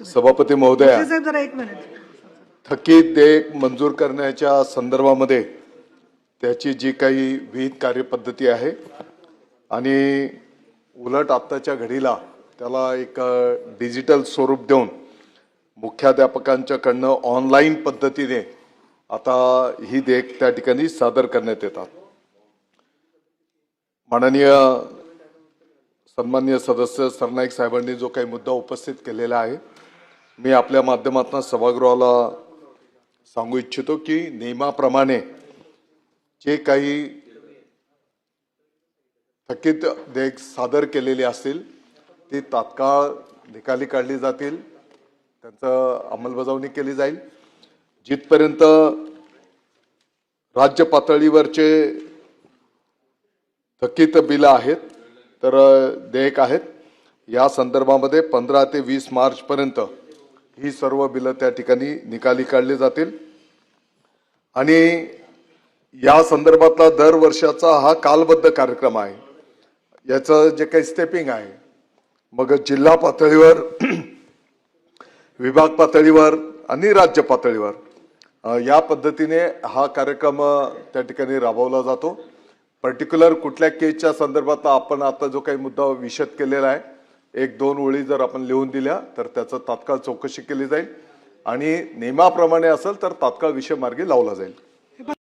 सभापती महोदया, जरा एक मिनिट. थकीत देयक मंजूर करण्याच्या संदर्भामध्ये त्याची जी काही विहित कार्यपद्धती आहे आणि उलट आत्ताच्या घडीला त्याला एक डिजिटल स्वरूप देऊन मुख्याध्यापकांच्याकडनं ऑनलाईन पद्धतीने आता ही देयक त्या ठिकाणी सादर करण्यात येतात. माननीय सन्माननीय सदस्य सरनाईक साहेबांनी जो काही मुद्दा उपस्थित केलेला आहे, मी आपल्या माध्यमातून सभागृहाला सांगू इच्छितो की नियमाप्रमाणे जे काही थकीत देयक सादर केलेले असतील ती तात्काळ निकाली काढली जातील, त्यांचं अंमलबजावणी केली जाईल. जिथपर्यंत राज्य पातळीवरचे थकीत बिल आहेत तर देयक आहेत, या संदर्भामध्ये 15 ते 20 मार्च पर्यंत ही सर्व बिलं त्या ठिकाणी निकाली काढली जातील. आणि या संदर्भातला दर वर्षाचा हा कालबद्ध कार्यक्रम आहे. याचं जे काही स्टेपिंग आहे, मग जिल्हा पातळीवर विभाग पातळीवर आणि राज्य पातळीवर या पद्धतीने हा कार्यक्रम त्या ठिकाणी राबवला जातो. पर्टिक्युलर कुठल्या केसच्या संदर्भात आपण आता जो काही मुद्दा विशद केलेला आहे, 1-2 ओळी जर आपण लिहून दिल्या तर त्याचं तात्काळ चौकशी केली जाईल आणि नियमाप्रमाणे असेल तर तात्काळ विषय मार्गी लावला जाईल.